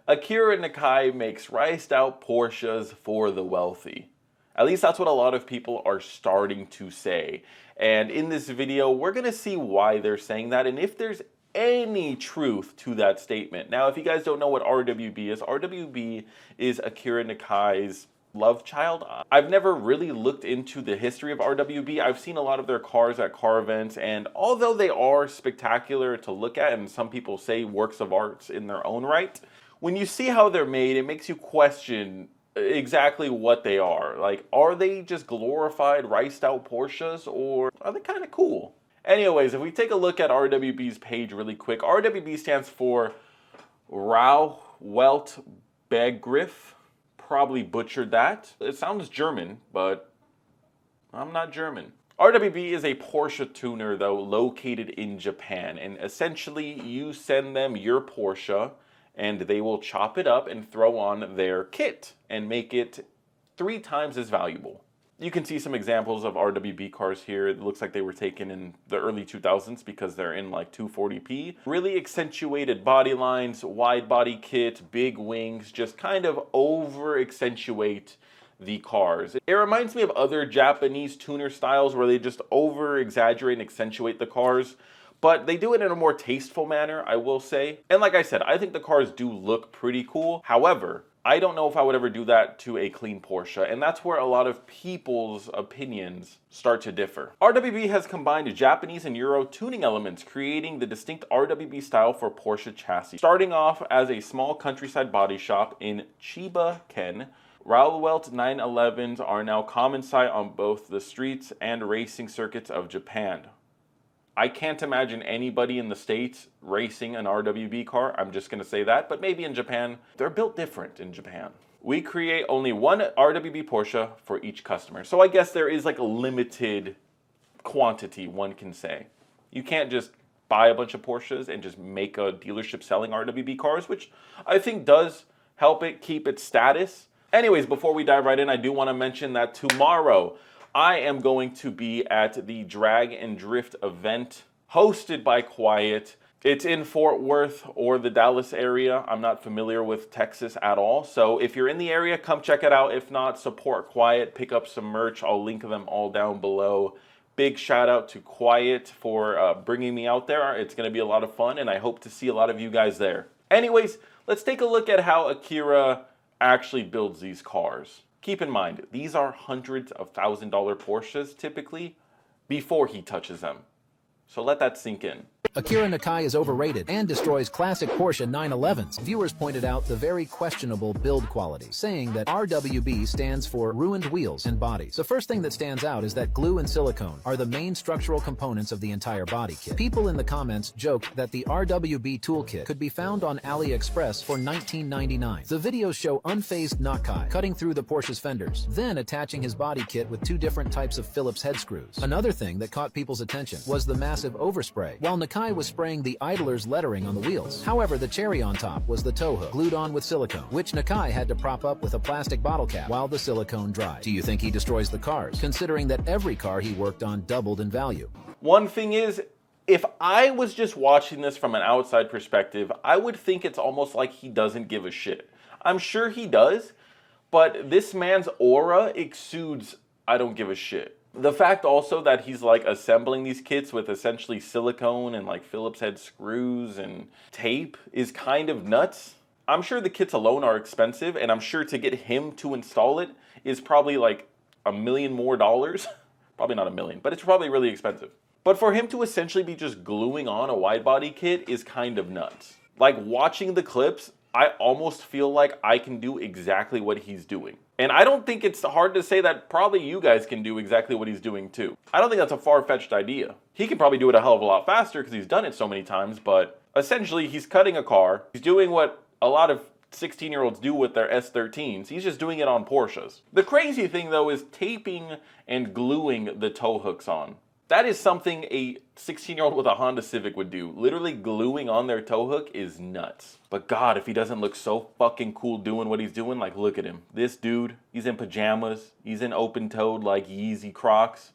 Akira Nakai makes riced out Porsches for the wealthy. At least that's what a lot of people are starting to say. And in this video, we're going to see why they're saying that and if there's any truth to that statement. Now, if you guys don't know what RWB is Akira Nakai's love child. I've never really looked into the history of RWB. I've seen a lot of their cars at car events, and although they are spectacular to look at, and some people say works of art in their own right, when you see how they're made, it makes you question exactly what they are. Like, are they just glorified, riced out Porsches, or are they kind of cool? Anyways, if we take a look at RWB's page really quick, RWB stands for Rau Welt Begriff. Probably butchered that. It sounds German, but I'm not German. RWB is a Porsche tuner, though, located in Japan, and essentially you send them your Porsche and they will chop it up and throw on their kit and make it 3 times as valuable. You can see some examples of RWB cars here. It looks like they were taken in the early 2000s because they're in like 240p. Really accentuated body lines, wide body kit, big wings, just kind of over accentuate the cars. It reminds me of other Japanese tuner styles where they just over exaggerate and accentuate the cars, but they do it in a more tasteful manner, I will say. And like I said, I think the cars do look pretty cool. However, I don't know if I would ever do that to a clean Porsche, and that's where a lot of people's opinions start to differ. RWB has combined Japanese and Euro tuning elements, creating the distinct RWB style for Porsche chassis. Starting off as a small countryside body shop in Chiba, Ken, Rauwelt 911s are now common sight on both the streets and racing circuits of Japan. I can't imagine anybody in the States racing an RWB car. I'm just going to say that. But maybe in Japan, they're built different in Japan. We create only one RWB Porsche for each customer. So I guess there is like a limited quantity, one can say. You can't just buy a bunch of Porsches and just make a dealership selling RWB cars, which I think does help it keep its status. Anyways, before we dive right in, I do want to mention that tomorrow I am going to be at the Drag and Drift event hosted by Quiet. It's in Fort Worth or the Dallas area. I'm not familiar with Texas at all. So if you're in the area, come check it out. If not, support Quiet, pick up some merch. I'll link them all down below. Big shout out to Quiet for bringing me out there. It's going to be a lot of fun, and I hope to see a lot of you guys there. Anyways, let's take a look at how Akira actually builds these cars. Keep in mind, these are hundreds of $1,000 Porsches typically before he touches them. So let that sink in. Akira Nakai is overrated and destroys classic Porsche 911s. Viewers pointed out the very questionable build quality, saying that RWB stands for ruined wheels and bodies. The first thing that stands out is that glue and silicone are the main structural components of the entire body kit. People in the comments joked that the RWB toolkit could be found on AliExpress for $19.99. The videos show unfazed Nakai cutting through the Porsche's fenders, then attaching his body kit with 2 different types of Phillips head screws. Another thing that caught people's attention was the massive overspray, while Nakai was spraying the idler's lettering on the wheels. However, the cherry on top was the tow hook, glued on with silicone, which Nakai had to prop up with a plastic bottle cap while the silicone dried. Do you think he destroys the cars, considering that every car he worked on doubled in value? One thing is, if I was just watching this from an outside perspective, I would think it's almost like he doesn't give a shit. I'm sure he does, but this man's aura exudes, I don't give a shit. The fact also that he's like assembling these kits with essentially silicone and like Phillips head screws and tape is kind of nuts. I'm sure the kits alone are expensive, and I'm sure to get him to install it is probably like $1 million more. Probably not $1 million, but it's probably really expensive. But for him to essentially be just gluing on a wide body kit is kind of nuts. Like, watching the clips, I almost feel like I can do exactly what he's doing. And I don't think it's hard to say that probably you guys can do exactly what he's doing too. I don't think that's a far-fetched idea. He can probably do it a hell of a lot faster because he's done it so many times, but essentially he's cutting a car. He's doing what a lot of 16-year-olds do with their S13s. He's just doing it on Porsches. The crazy thing though is taping and gluing the tow hooks on. That is something a 16-year-old with a Honda Civic would do. Literally gluing on their tow hook is nuts. But God, if he doesn't look so fucking cool doing what he's doing, like, look at him. This dude, he's in pajamas. He's in open-toed, like, Yeezy Crocs.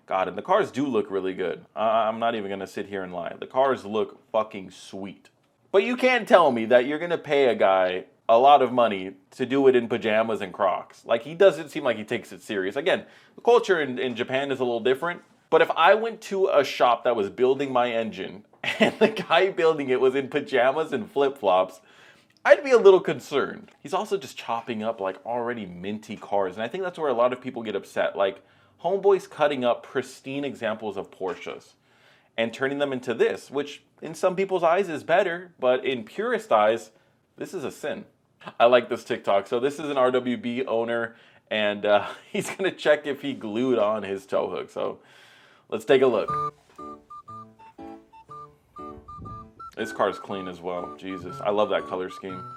God, and the cars do look really good. I'm not even going to sit here and lie. The cars look fucking sweet. But you can't tell me that you're gonna pay a guy a lot of money to do it in pajamas and Crocs. Like, he doesn't seem like he takes it serious. Again, the culture in Japan is a little different. But if I went to a shop that was building my engine and the guy building it was in pajamas and flip-flops, I'd be a little concerned. He's also just chopping up like already minty cars. And I think that's where a lot of people get upset. Like, homeboy's cutting up pristine examples of Porsches and turning them into this, which in some people's eyes is better, but in purist eyes, this is a sin. I like this TikTok. So this is an RWB owner, and he's gonna check if he glued on his tow hook. So let's take a look. This car's clean as well. Jesus, I love that color scheme.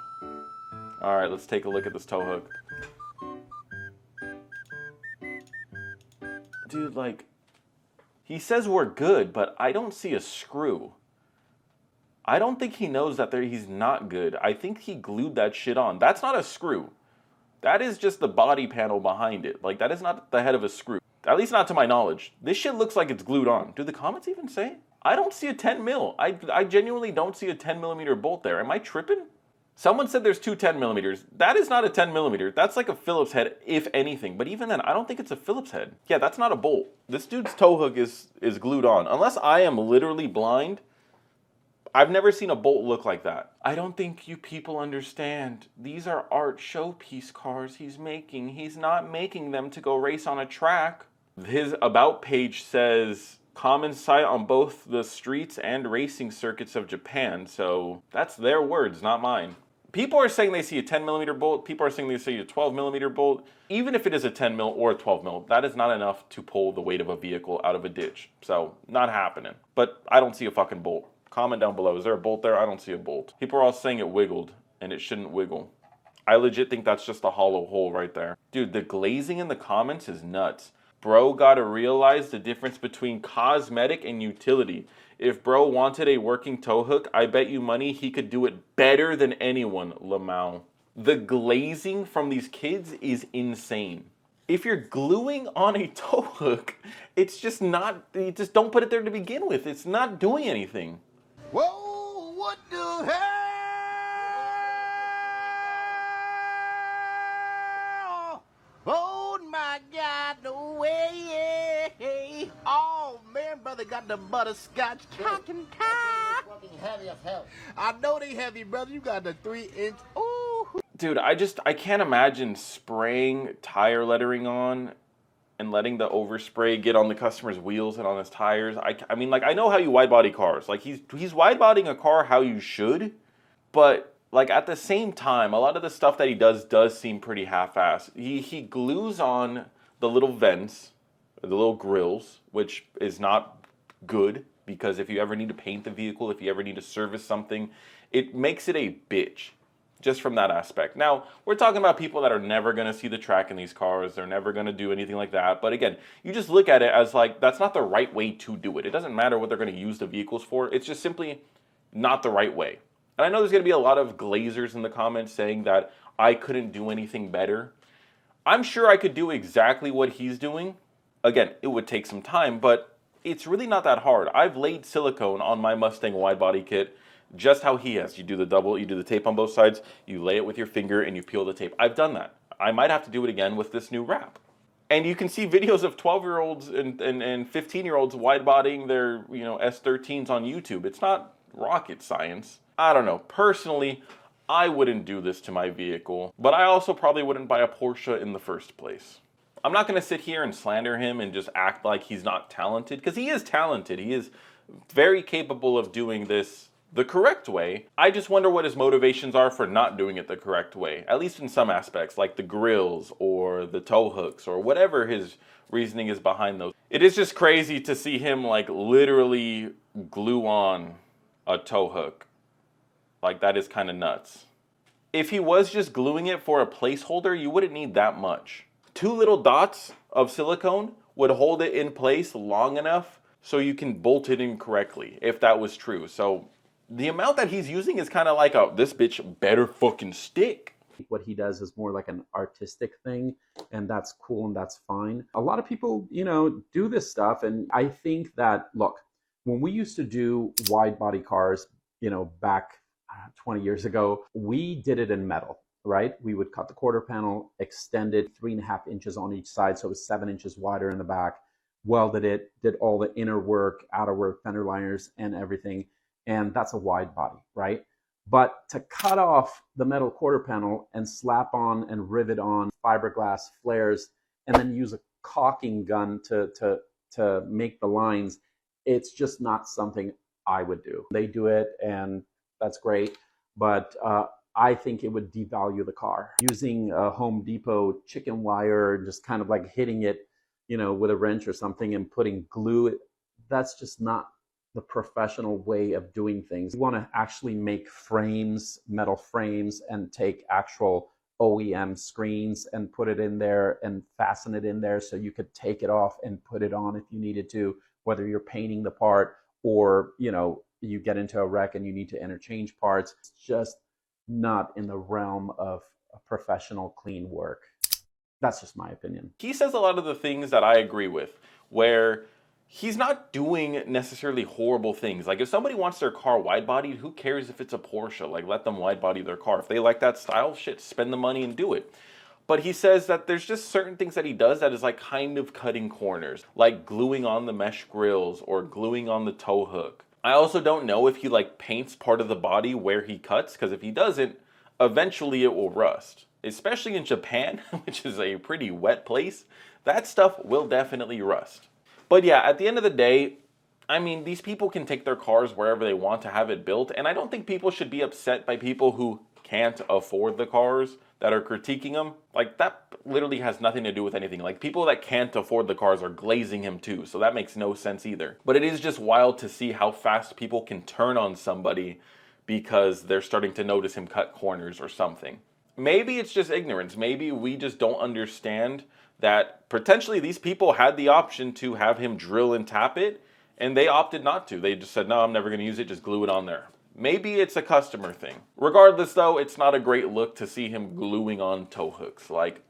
All right, let's take a look at this tow hook. Dude, like, he says we're good, but I don't see a screw. I don't think he knows that he's not good. I think he glued that shit on. That's not a screw. That is just the body panel behind it. Like, that is not the head of a screw. At least not to my knowledge. This shit looks like it's glued on. Do the comments even say? I don't see a 10 mil. I genuinely don't see a 10 millimeter bolt there. Am I tripping? Someone said there's two 10 millimeters. That is not a 10 millimeter. That's like a Phillips head, if anything. But even then, I don't think it's a Phillips head. Yeah, that's not a bolt. This dude's tow hook is glued on. Unless I am literally blind, I've never seen a bolt look like that. I don't think you people understand. These are art showpiece cars he's making. He's not making them to go race on a track. His about page says common sight on both the streets and racing circuits of Japan. So that's their words, not mine. People are saying they see a 10 millimeter bolt. People are saying they see a 12 millimeter bolt. Even if it is a 10 mil or a 12 mil, that is not enough to pull the weight of a vehicle out of a ditch. So not happening. But I don't see a fucking bolt. Comment down below. Is there a bolt there? I don't see a bolt. People are all saying it wiggled, and it shouldn't wiggle. I legit think that's just a hollow hole right there. Dude, the glazing in the comments is nuts. Bro gotta realize the difference between cosmetic and utility. If bro wanted a working tow hook, I bet you money he could do it better than anyone, Lamau. The glazing from these kids is insane. If you're gluing on a tow hook, it's just not, you just don't put it there to begin with. It's not doing anything. Whoa, what the hell? Oh my God, no way. Oh man, brother got the butterscotch cotton tie. Fucking heavy as hell. I know they heavy, brother. You got the 3-inch. Ooh. Dude, I can't imagine spraying tire lettering on and letting the overspray get on the customer's wheels and on his tires. I mean, like, I know how you wide body cars. Like, he's wide bodying a car how you should, but like at the same time, a lot of the stuff that he does seem pretty half-assed. He glues on the little vents, the little grills, which is not good because if you ever need to paint the vehicle, if you ever need to service something, it makes it a bitch. Just from that aspect. Now, we're talking about people that are never going to see the track in these cars. They're never going to do anything like that. But again, you just look at it as like, that's not the right way to do it. It doesn't matter what they're going to use the vehicles for. It's just simply not the right way. And I know there's going to be a lot of glazers in the comments saying that I couldn't do anything better. I'm sure I could do exactly what he's doing. Again, it would take some time, but it's really not that hard. I've laid silicone on my Mustang wide body kit just how he has. You do the tape on both sides, you lay it with your finger, and you peel the tape. I've done that. I might have to do it again with this new wrap. And you can see videos of 12-year-olds and 15-year-olds wide bodying their S13s on YouTube. It's not rocket science. I don't know. Personally, I wouldn't do this to my vehicle, but I also probably wouldn't buy a Porsche in the first place. I'm not going to sit here and slander him and just act like he's not talented, because he is talented. He is very capable of doing this the correct way. I just wonder what his motivations are for not doing it the correct way, at least in some aspects, like the grills or the tow hooks or whatever his reasoning is behind those. It is just crazy to see him like literally glue on a tow hook. Like, that is kind of nuts. If he was just gluing it for a placeholder, you wouldn't need that much. 2 little dots of silicone would hold it in place long enough so you can bolt it in correctly, if that was true. So the amount that he's using is kind of like this bitch better fucking stick. What he does is more like an artistic thing, and that's cool and that's fine. A lot of people, do this stuff, and I think that, look, when we used to do wide body cars, back 20 years ago, we did it in metal, right? We would cut the quarter panel, extend it 3.5 inches on each side, so it was 7 inches wider in the back, welded it, did all the inner work, outer work, fender liners, and everything. And that's a wide body, right? But to cut off the metal quarter panel and slap on and rivet on fiberglass flares and then use a caulking gun to make the lines, it's just not something I would do. They do it, and that's great, but I think it would devalue the car. Using a Home Depot chicken wire, just kind of like hitting it, with a wrench or something and putting glue, that's just not the professional way of doing things. You want to actually make frames, metal frames, and take actual OEM screens and put it in there and fasten it in there so you could take it off and put it on if you needed to, whether you're painting the part or, you get into a wreck and you need to interchange parts. It's just not in the realm of professional clean work. That's just my opinion. He says a lot of the things that I agree with, where he's not doing necessarily horrible things. Like, if somebody wants their car wide-bodied, who cares if it's a Porsche? Like, let them wide-body their car. If they like that style, shit, spend the money and do it. But he says that there's just certain things that he does that is like kind of cutting corners, like gluing on the mesh grills or gluing on the tow hook. I also don't know if he like paints part of the body where he cuts, because if he doesn't, eventually it will rust. Especially in Japan, which is a pretty wet place, that stuff will definitely rust. But yeah, at the end of the day, I mean, these people can take their cars wherever they want to have it built, and I don't think people should be upset by people who can't afford the cars that are critiquing them. Like, that literally has nothing to do with anything. Like, people that can't afford the cars are glazing him too, so that makes no sense either. But it is just wild to see how fast people can turn on somebody because they're starting to notice him cut corners or something. Maybe it's just ignorance. Maybe we just don't understand that potentially these people had the option to have him drill and tap it, and they opted not to. They just said, no, I'm never going to use it, just glue it on there. Maybe it's a customer thing. Regardless though, it's not a great look to see him gluing on tow hooks. Like,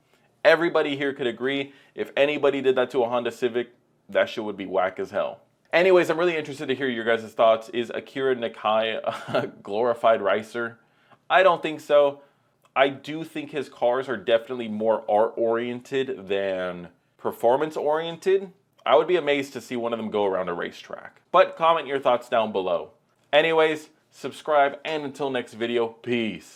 everybody here could agree, if anybody did that to a Honda Civic, that shit would be whack as hell. Anyways, I'm really interested to hear your guys' thoughts. Is Akira Nakai a glorified racer? I don't think so. I do think his cars are definitely more art-oriented than performance-oriented. I would be amazed to see one of them go around a racetrack. But comment your thoughts down below. Anyways, subscribe, and until next video, peace.